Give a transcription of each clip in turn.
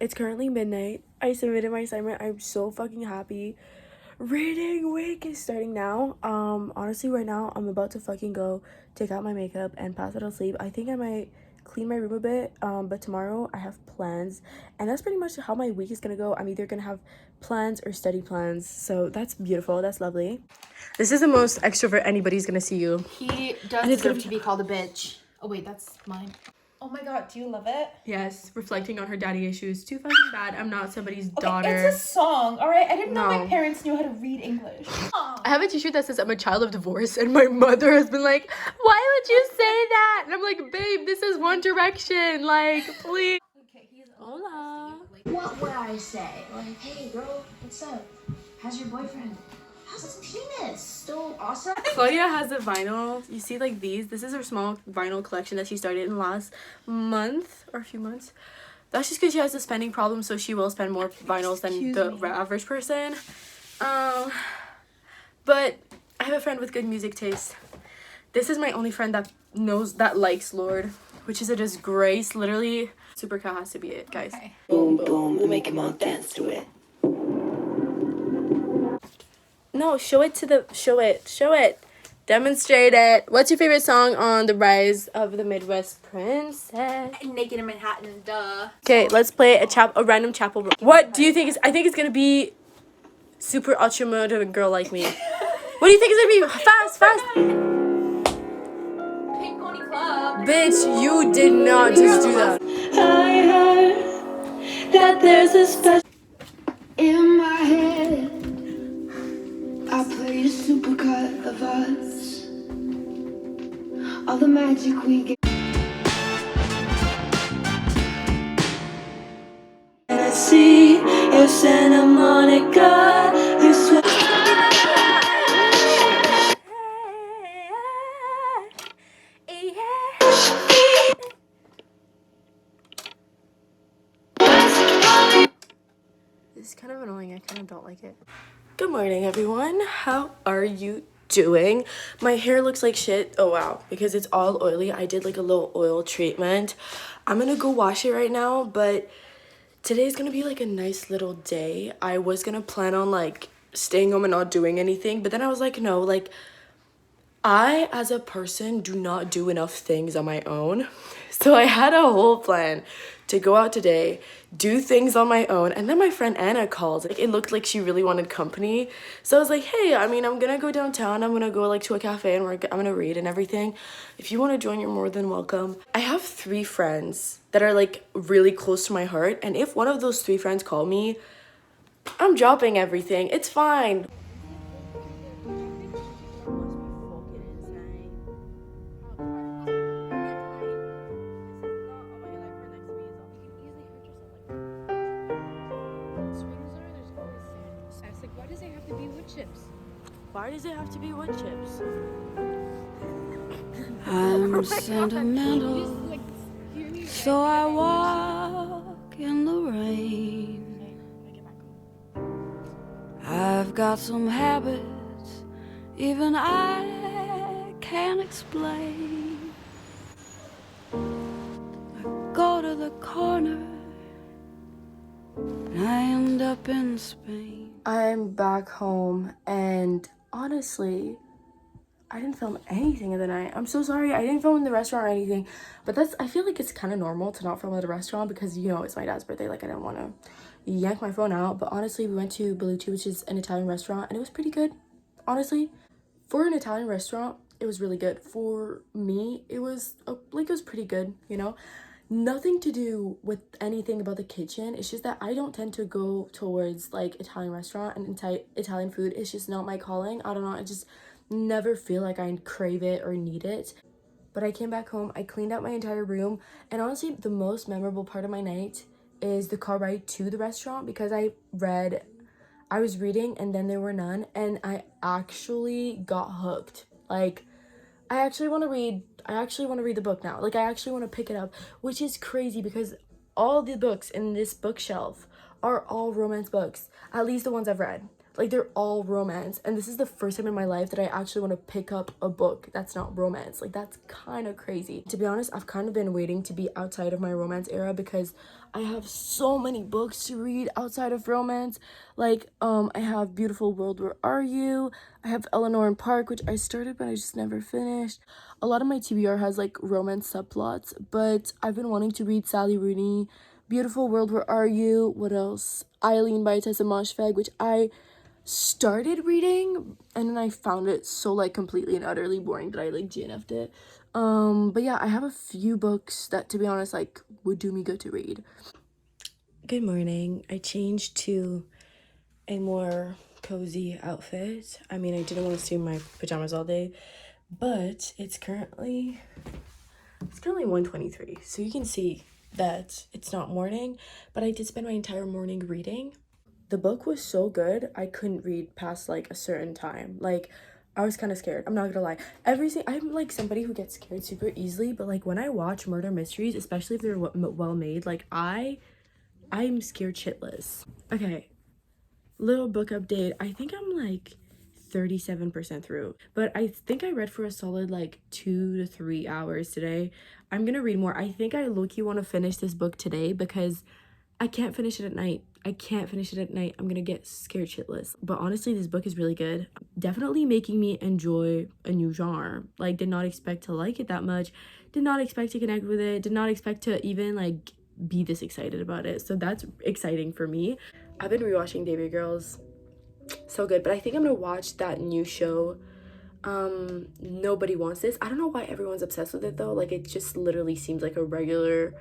It's currently midnight. I submitted my assignment. I'm so fucking happy. Reading week is starting now. Honestly, right now I'm about to fucking go take out my makeup and pass out to sleep. I think I might clean my room a bit, but tomorrow I have plans, and that's pretty much how my week is gonna go. I'm either gonna have plans or study plans, so that's beautiful. That's lovely. This is the most extrovert anybody's gonna see you. He does deserve to be called a bitch. Oh wait, that's mine. Oh my god, do you love it? Yes, reflecting on her daddy issues. Too fucking bad. I'm not somebody's daughter. It's a song, all right? I didn't know my parents knew how to read English. I have a t-shirt that says I'm a child of divorce, and my mother has been like, why would you say that? And I'm like, babe, this is One Direction. Like, please. Okay, he's Hola. What would I say? Like, hey, girl, what's up? How's your boyfriend? How's his penis? Still awesome? Claudia has a vinyl. You see, like these. This is her small vinyl collection that she started in last month or a few months. That's just because she has a spending problem, so she will spend more vinyls than the average person. But I have a friend with good music taste. This is my only friend that likes Lord, which is a disgrace. Literally, Super Cow has to be it, guys. Okay. Boom, boom, and make him all dance to it. No, show it. Demonstrate it. What's your favorite song on The Rise of the Midwest Princess? Naked in Manhattan, duh. Okay, let's play a random chapel. What do you think is? I think it's gonna be Super Ultra Modern Girl Like Me. What do you think it's gonna be? Fast. Pink Pony Club. Bitch, you did not just do that. I heard that there's a special in my head. I played a supercut of us. All the magic we get. And I see your Santa Monica. You swear. This is kind of annoying. I kind of don't like it. Good morning, everyone. How are you doing? My hair looks like shit. Oh, wow. Because it's all oily. I did like a little oil treatment. I'm gonna go wash it right now, but today's gonna be like a nice little day. I was gonna plan on like staying home and not doing anything, but then I was like, no, like I, as a person, do not do enough things on my own. So I had a whole plan to go out today, do things on my own, and then my friend Anna called. Like, it looked like she really wanted company. So I was like, hey, I mean, I'm gonna go downtown. I'm gonna go like to a cafe and I'm gonna read and everything. If you want to join, you're more than welcome. I have 3 friends that are like really close to my heart, and if one of those 3 friends call me, I'm dropping everything. It's fine. Why does it have to be wood chips? I'm sentimental, so I walk in the rain. I've got some habits even I can't explain. I go to the corner and I end up in Spain. I'm back home, and honestly, I didn't film anything in the night. I'm so sorry. I didn't film in the restaurant or anything, but I feel like it's kind of normal to not film at a restaurant because, you know, it's my dad's birthday. Like, I didn't want to yank my phone out, but honestly, we went to Bellucci, which is an Italian restaurant, and it was pretty good. Honestly, for an Italian restaurant, it was really good. For me, it was pretty good, you know? Nothing to do with anything about the kitchen. It's just that I don't tend to go towards like Italian restaurant and Italian food. It's just not my calling. I don't know. I just never feel like I crave it or need it. But I came back home. I cleaned out my entire room. And honestly, the most memorable part of my night is the car ride to the restaurant, because I was reading and then there were none. And I actually got hooked. Like, I actually want to read the book now. Like, I actually want to pick it up, which is crazy because all the books in this bookshelf are all romance books, at least the ones I've read. Like, they're all romance, and this is the first time in my life that I actually want to pick up a book that's not romance. Like, that's kind of crazy. To be honest, I've kind of been waiting to be outside of my romance era because I have so many books to read outside of romance. Like, I have Beautiful World, Where Are You? I have Eleanor and Park, which I started but I just never finished. A lot of my TBR has like romance subplots, but I've been wanting to read Sally Rooney, Beautiful World, Where Are You? What else? Eileen by Tessa Moshfegh, which I started reading and then I found it so like completely and utterly boring that I like DNF'd it. But yeah, I have a few books that, to be honest, like would do me good to read. Good morning. I changed to a more cozy outfit. I mean, I didn't want to stay in my pajamas all day, but it's currently 1:23, so you can see that it's not morning, but I did spend my entire morning reading. The book was so good, I couldn't read past like a certain time. Like, I was kind of scared. I'm not gonna lie. I'm like somebody who gets scared super easily, but like when I watch murder mysteries, especially if they're well made, like I'm scared shitless. Okay, little book update. I think I'm like 37% through, but I think I read for a solid like 2 to 3 hours today. I'm gonna read more. I think I low-key want to finish this book today because I can't finish it at night. I'm gonna get scared shitless. But honestly, this book is really good. Definitely making me enjoy a new genre. Like, did not expect to like it that much. Did not expect to connect with it. Did not expect to even like be this excited about it. So that's exciting for me. I've been rewatching Baby Girls. So good. But I think I'm gonna watch that new show. Nobody Wants This. I don't know why everyone's obsessed with it though. Like, it just literally seems like a regular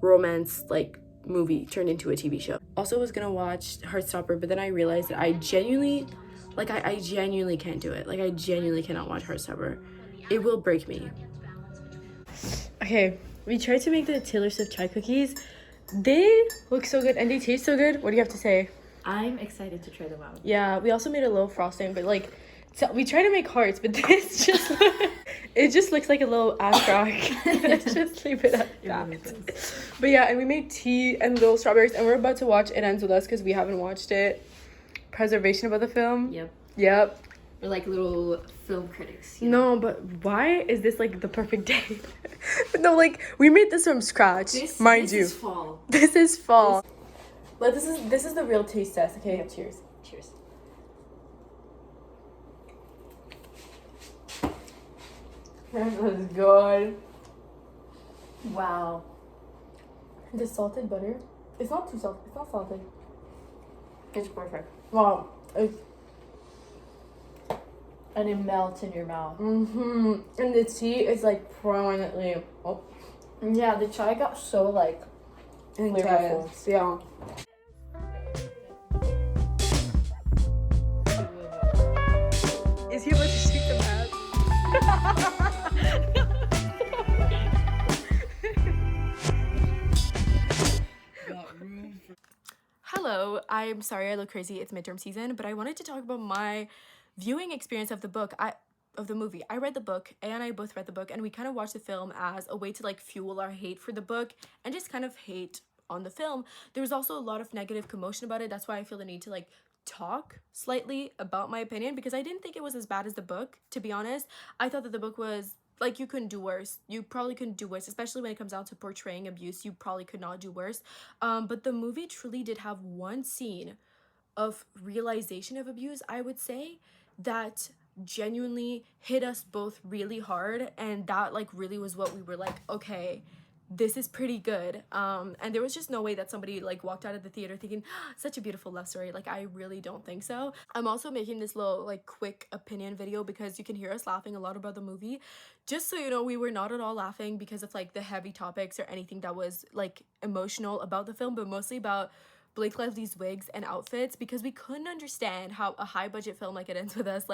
romance like movie turned into a TV show. Also was gonna watch Heartstopper, but then I realized that I genuinely can't do it. Like, I genuinely cannot watch Heartstopper. It will break me. Okay, we tried to make the Taylor Swift chai cookies. They look so good and they taste so good. What do you have to say? I'm excited to try them out. Yeah, we also made a little frosting, but like, so we try to make hearts, but this just it just looks like a little ass crack. Let's just leave it at that. But yeah, and we made tea and little strawberries, and we're about to watch It Ends With Us because we haven't watched it. Preservation about the film. Yep. We're like little film critics. No, but why is this like the perfect day? No, like, we made this from scratch, mind you. This is fall. This is fall. But this is the real taste test. Okay, yeah. Cheers. Cheers. This is good. Wow. The salted butter. It's not too salty. It's not salty. It's perfect. Wow. It's And it melts in your mouth. and the tea is like prominently. Oh, Yeah, the chai got so like flavorful. intense. Yeah. Is he about to shoot the map? Hello, I'm sorry I look crazy. It's midterm season, but I wanted to talk about my viewing experience of the movie. I read the book, and I both read the book, and we kind of watched the film as a way to like fuel our hate for the book and just kind of hate on the film. There was also a lot of negative commotion about it. That's why I feel the need to like talk slightly about my opinion, because I didn't think it was as bad as the book, to be honest. I thought that the book was like, you couldn't do worse. You probably couldn't do worse, especially when it comes down to portraying abuse. You probably could not do worse. But the movie truly did have one scene of realization of abuse, I would say, that genuinely hit us both really hard, and that like really was what we were like, okay, this is pretty good. And there was just no way that somebody like walked out of the theater thinking, such a beautiful love story. Like, I really don't think so. I'm also making this little like quick opinion video because you can hear us laughing a lot about the movie. Just so you know, we were not at all laughing because of like the heavy topics or anything that was like emotional about the film, but mostly about Blake Lively's wigs and outfits, because we couldn't understand how a high budget film like It Ends With Us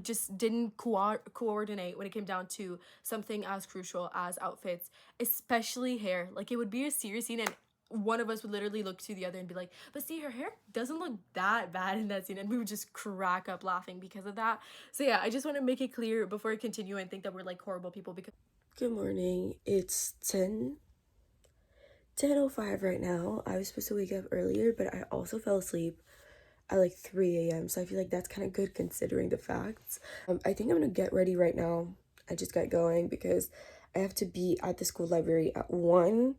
just didn't coordinate when it came down to something as crucial as outfits, especially hair. Like, it would be a serious scene and one of us would literally look to the other and be like, but see, her hair doesn't look that bad in that scene, and we would just crack up laughing because of that. So yeah, I just want to make it clear before I continue and think that we're like horrible people. Because good morning, it's 10:05 right now. I was supposed to wake up earlier, but I also fell asleep at like 3 a.m. So I feel like that's kind of good considering the facts. I think I'm gonna get ready right now. I just got going because I have to be at the school library at 1.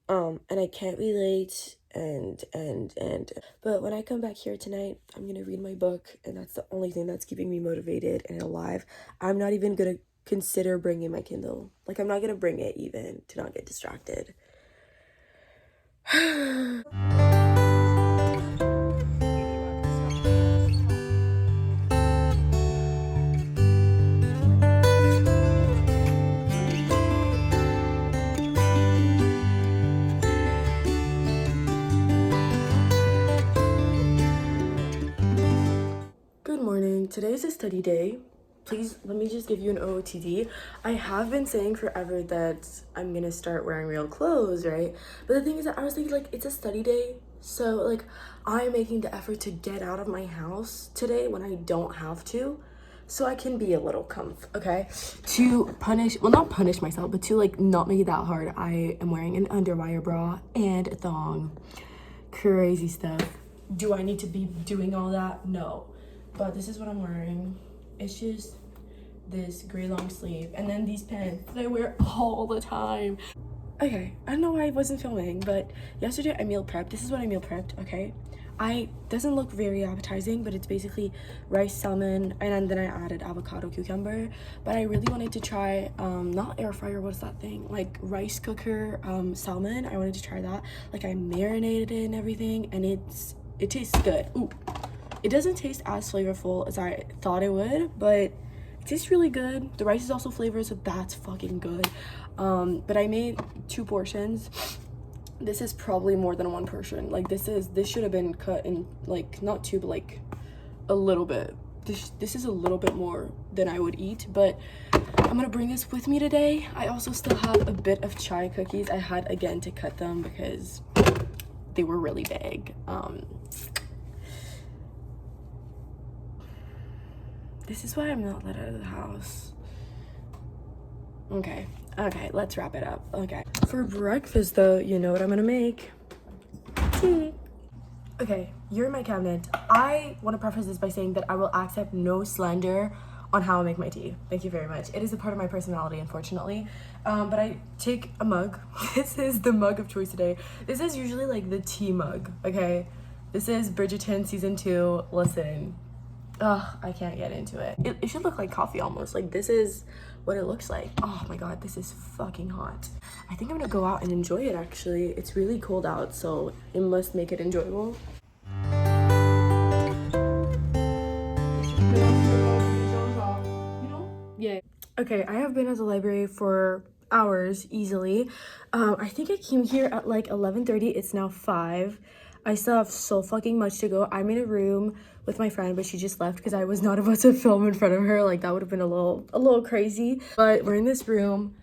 And I can't be late and but when I come back here tonight, I'm gonna read my book, and that's the only thing that's keeping me motivated and alive. I'm not even gonna consider bringing my Kindle. Like, I'm not gonna bring it even to not get distracted. Good morning. Today's a study day. Please let me just give you an OOTD. I have been saying forever that I'm gonna start wearing real clothes, right? But the thing is that I was thinking, like, it's a study day, so like I'm making the effort to get out of my house today when I don't have to, so I can be a little okay? To punish, well, not punish myself, but to like not make it that hard, I am wearing an underwire bra and a thong. Crazy stuff. Do I need to be doing all that? No. But this is what I'm wearing. It's just this gray long sleeve, and then these pants that I wear all the time. Okay, I don't know why I wasn't filming, but yesterday I meal prepped. This is what I meal prepped, okay? Doesn't look very appetizing, but it's basically rice, salmon, and then I added avocado, cucumber. But I really wanted to try, not air fryer, what's that thing? Like rice cooker, salmon. I wanted to try that. Like, I marinated it and everything, and it tastes good. Ooh. It doesn't taste as flavorful as I thought it would, but it tastes really good. The rice is also flavored, so that's fucking good. But I made 2 portions. This is probably more than 1 portion. Like, this should have been cut in, like, not 2, but like a little bit. This is a little bit more than I would eat, but I'm gonna bring this with me today. I also still have a bit of chai cookies. I had again to cut them because they were really big. This is why I'm not let out of the house. Okay, let's wrap it up. Okay. For breakfast, though, you know what I'm gonna make? Tea. Okay, you're in my cabinet. I want to preface this by saying that I will accept no slander on how I make my tea. Thank you very much. It is a part of my personality, unfortunately. But I take a mug. This is the mug of choice today. This is usually like the tea mug, okay? This is Bridgerton season 2. Listen. Ugh, I can't get into it. It should look like coffee almost. Like, this is what it looks like. Oh my god, this is fucking hot. I think I'm gonna go out and enjoy it, actually. It's really cold out, so it must make it enjoyable. Yeah. Okay, I have been at the library for hours easily. I think I came here at like 11:30. It's now 5. I still have so fucking much to go. I'm in a room with my friend, but she just left because I was not about to film in front of her. Like, that would have been a little crazy. But we're in this room.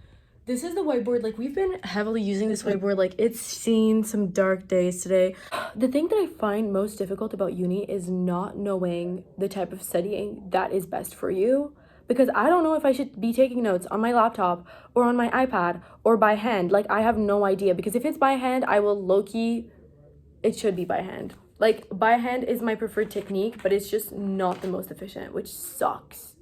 This is the whiteboard. Like, we've been heavily using this whiteboard. Like, it's seen some dark days today. The thing that I find most difficult about uni is not knowing the type of studying that is best for you. Because I don't know if I should be taking notes on my laptop or on my iPad or by hand. Like, I have no idea. Because if it's by hand, I will low-key... It should be by hand. Like, by hand is my preferred technique, but it's just not the most efficient, which sucks.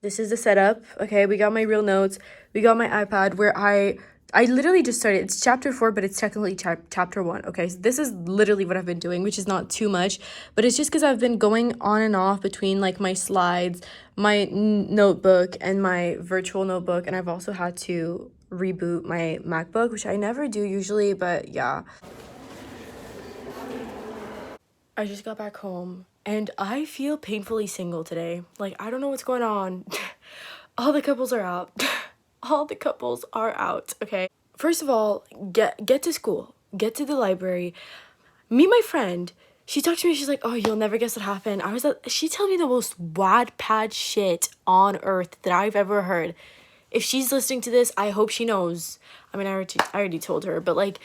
This is the setup. Okay, we got my real notes. We got my iPad where I literally just started. It's chapter 4, but it's technically chapter 1. Okay, so this is literally what I've been doing, which is not too much, but it's just because I've been going on and off between like my slides, my notebook, and my virtual notebook, and I've also had to reboot my MacBook, which I never do usually, but yeah. I just got back home and I feel painfully single today. Like, I don't know what's going on. All the couples are out. All the couples are out, okay? First of all, get to school. Get to the library. Meet my friend. She talked to me, she's like, oh, you'll never guess what happened. She told me the most Wattpad shit on earth that I've ever heard. If she's listening to this, I hope she knows. I mean, I already told her, but like,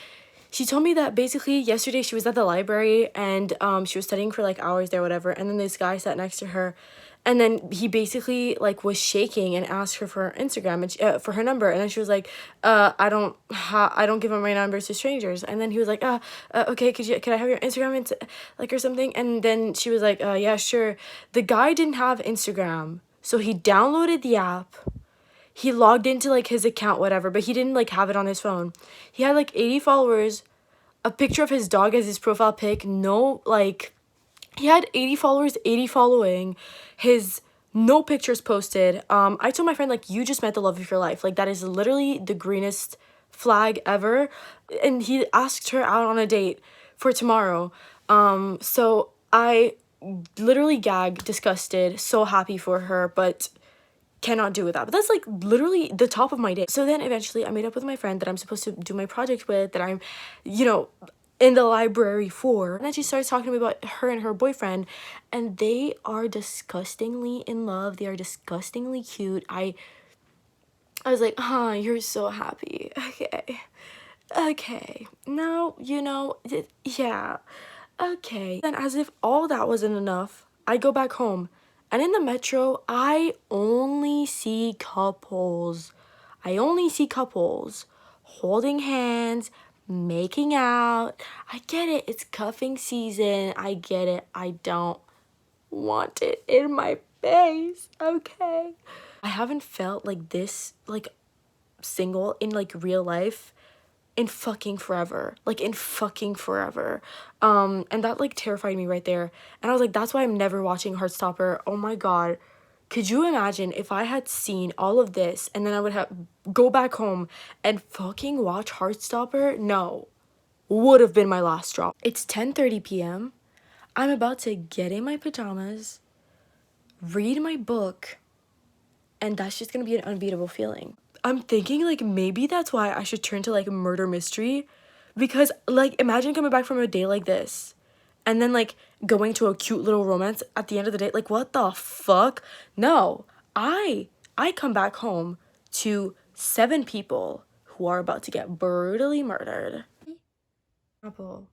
she told me that basically yesterday she was at the library and she was studying for like hours there, whatever. And then this guy sat next to her And then he basically like was shaking and asked her for her Instagram and for her number, and then she was like, I don't give up my numbers to strangers. And then he was like, okay, could I have your Instagram and like or something? And then she was like, yeah, sure. The guy didn't have Instagram, so he downloaded the app. He logged into like his account, whatever, but he didn't like have it on his phone. He had like 80 followers, a picture of his dog as his profile pic. No, like, he had 80 followers, 80 following, his no pictures posted. I told my friend, like, you just met the love of your life. Like, that is literally the greenest flag ever. And he asked her out on a date for tomorrow. So I literally gagged, disgusted, so happy for her, but cannot do with that. But that's like literally the top of my day. So then eventually I made up with my friend that I'm supposed to do my project with, that I'm, you know, in the library for. And then she starts talking to me about her and her boyfriend, and they are disgustingly in love. They are disgustingly cute. I was like, you're so happy. Okay. Now, yeah. Okay. Then as if all that wasn't enough, I go back home. And in the metro, I only see couples. Holding hands, making out. I get it. It's cuffing season. I get it. I don't want it in my face. Okay. I haven't felt like this, like, single in like real life in fucking forever. And that like terrified me right there. And I was like, that's why I'm never watching Heartstopper. Oh my god, could you imagine if I had seen all of this and then I would have go back home and fucking watch Heartstopper? No, would have been my last straw. It's 10:30 p.m. I'm about to get in my pajamas, read my book, and that's just gonna be an unbeatable feeling. I'm thinking like maybe that's why I should turn to like murder mystery, because like imagine coming back from a day like this and then like going to a cute little romance at the end of the day. Like, what the fuck? No, I come back home to 7 people who are about to get brutally murdered. Apple.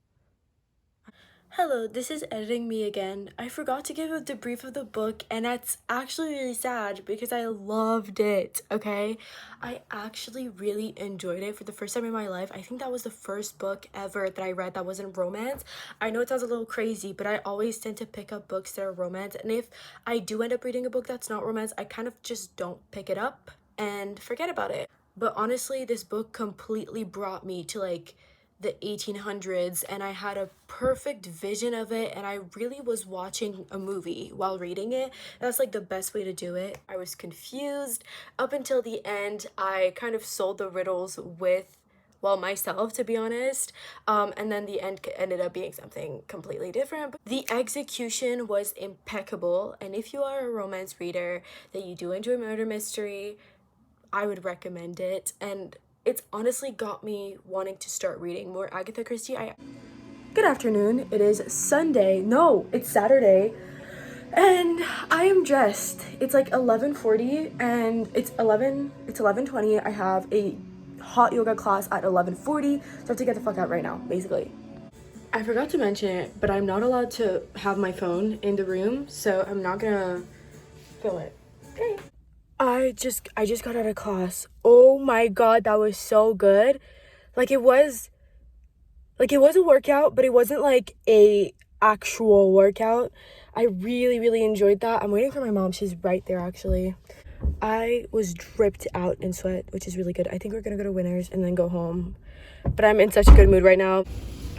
Hello, this is editing me again. I forgot to give a debrief of the book, and that's actually really sad because I loved it, okay? I actually really enjoyed it for the first time in my life. I think that was the first book ever that I read that wasn't romance. I know it sounds a little crazy, but I always tend to pick up books that are romance, and if I do end up reading a book that's not romance, I kind of just don't pick it up and forget about it. But honestly, this book completely brought me to like the 1800s, and I had a perfect vision of it, and I really was watching a movie while reading it. That's like the best way to do it. I was confused up until the end. I kind of solved the riddles with, well, myself, to be honest, and then the end ended up being something completely different. But the execution was impeccable, and if you are a romance reader that you do enjoy murder mystery, I would recommend it. And it's honestly got me wanting to start reading more Agatha Christie. Good afternoon. It is Sunday. No, it's Saturday. And I am dressed. It's like 11:40 and it's 11:20. I have a hot yoga class at 11:40. So I have to get the fuck out right now, basically. I forgot to mention it, but I'm not allowed to have my phone in the room, so I'm not gonna film it. Okay. I just got out of class. Oh my god, that was so good. It was a workout, but it wasn't like a actual workout. I really enjoyed that. I'm waiting for my mom. She's right there actually. I was dripped out in sweat, which is really good. I think we're gonna go to Winners and then go home. But I'm in such a good mood right now.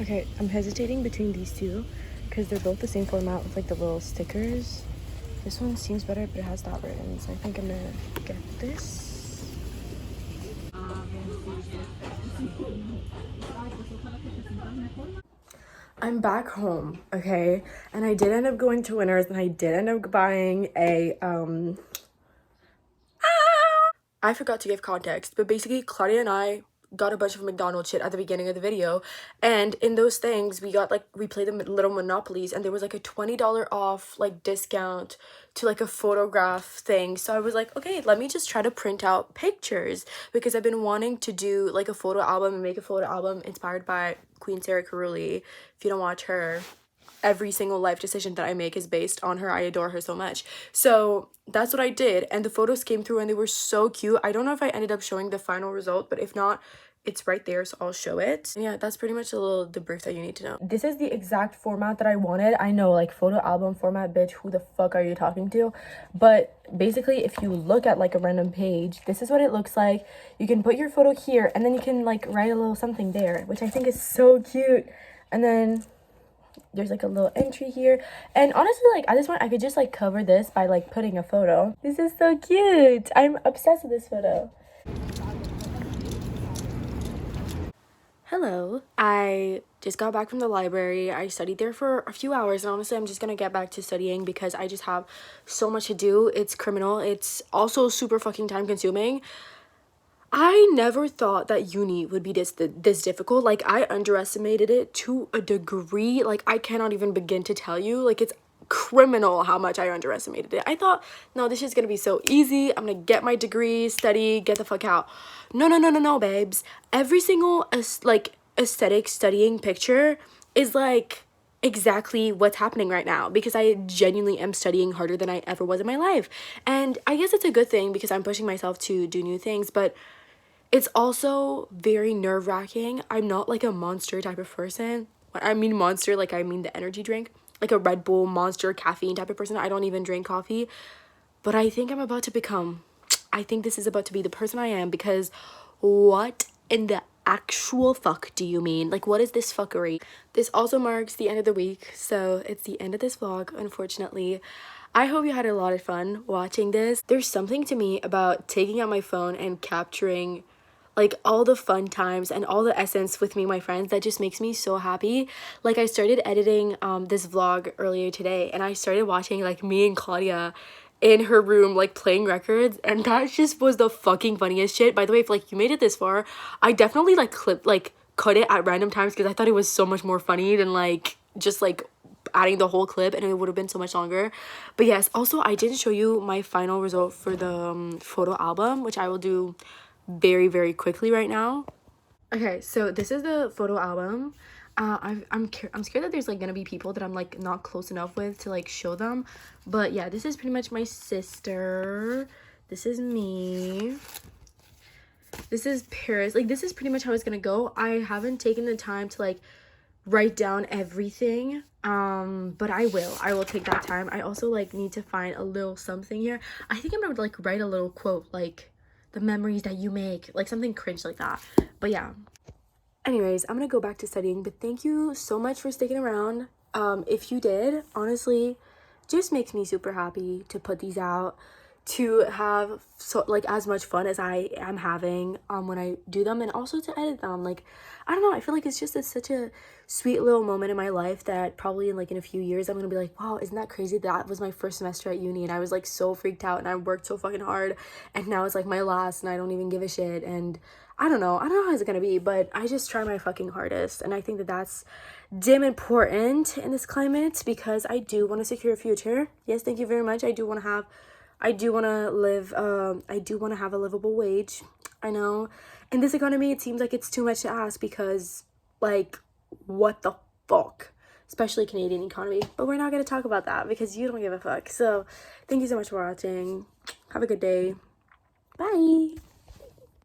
Okay, I'm hesitating between these two because they're both the same format with like the little stickers. This one seems better, but it has that written, so I think I'm gonna get this. I'm back home, okay? And I did end up going to Winners, and I did end up buying a, I forgot to give context, but basically Claudia and I got a bunch of McDonald's shit at the beginning of the video, and in those things we got we played the little monopolies, and there was like a $20 off discount to like a photograph thing. So I was like, okay, let me just try to print out pictures, because I've been wanting to do like a photo album and make a photo album inspired by Queen Sarah Caruli. If you don't watch her, every single life decision that I make is based on her. I adore her so much. So that's what I did, and the photos came through and they were so cute. I don't know if I ended up showing the final result, but if not, it's right there, so I'll show it. And yeah, that's pretty much the brief that you need to know. This is the exact format that I wanted. I know, like, photo album format, bitch, who the fuck are you talking to? But basically, if you look at like a random page, this is what it looks like. You can put your photo here, and then you can like write a little something there, which I think is so cute. And then there's like a little entry here, and honestly, like, at this point I could just like cover this by like putting a photo. This is so cute. I'm obsessed with this photo. Hello. I just got back from the library. I studied there for a few hours, and honestly, I'm just gonna get back to studying because I just have so much to do. It's criminal. It's also super fucking time consuming. I never thought that uni would be this difficult. Like, I underestimated it to a degree. Like, I cannot even begin to tell you. Like, it's criminal how much I underestimated it. I thought, no, this is gonna be so easy. I'm gonna get my degree, study, get the fuck out. No, babes. Every single aesthetic studying picture is like exactly what's happening right now, because I genuinely am studying harder than I ever was in my life. And I guess it's a good thing because I'm pushing myself to do new things, but it's also very nerve-wracking. I'm not like a Monster type of person. When I mean Monster, like, I mean the energy drink, like a Red Bull, Monster, caffeine type of person. I don't even drink coffee, but I think I'm about to become, I think this is about to be the person I am, because what in the actual fuck do you mean? Like, what is this fuckery? This also marks the end of the week, so it's the end of this vlog, unfortunately. I hope you had a lot of fun watching this. There's something to me about taking out my phone and capturing like all the fun times and all the essence with me and my friends that just makes me so happy. Like, I started editing this vlog earlier today, and I started watching like me and Claudia in her room like playing records, and that just was the fucking funniest shit. By the way, if like you made it this far, I definitely like cut it at random times because I thought it was so much more funny than like just like adding the whole clip, and it would have been so much longer. But yes, also I didn't show you my final result for the photo album, which I will do very, very quickly right now. Okay, so this is the photo album. I'm scared that there's like gonna be people that I'm like not close enough with to like show them, but yeah, this is pretty much my sister. This is me. This is Paris. Like, this is pretty much how it's gonna go. I haven't taken the time to like write down everything, but I will take that time. I also like need to find a little something here. I think I'm gonna like write a little quote, like, the memories that you make, like something cringe like that. But yeah, anyways, I'm gonna go back to studying, but thank you so much for sticking around. If you did, honestly, just makes me super happy to put these out, to have so like as much fun as I am having when I do them, and also to edit them. Like, I don't know, I feel like it's just such a sweet little moment in my life that probably in a few years I'm gonna be like, wow, isn't that crazy? That was my first semester at uni and I was like so freaked out and I worked so fucking hard, and now it's like my last and I don't even give a shit. And I don't know how it's gonna be, but I just try my fucking hardest, and I think that that's damn important in this climate, because I do want to secure a future. Yes, thank you very much. I do want to have a livable wage. I know in this economy it seems like it's too much to ask, because like, what the fuck, especially Canadian economy, but we're not going to talk about that because you don't give a fuck. So thank you so much for watching. Have a good day. Bye.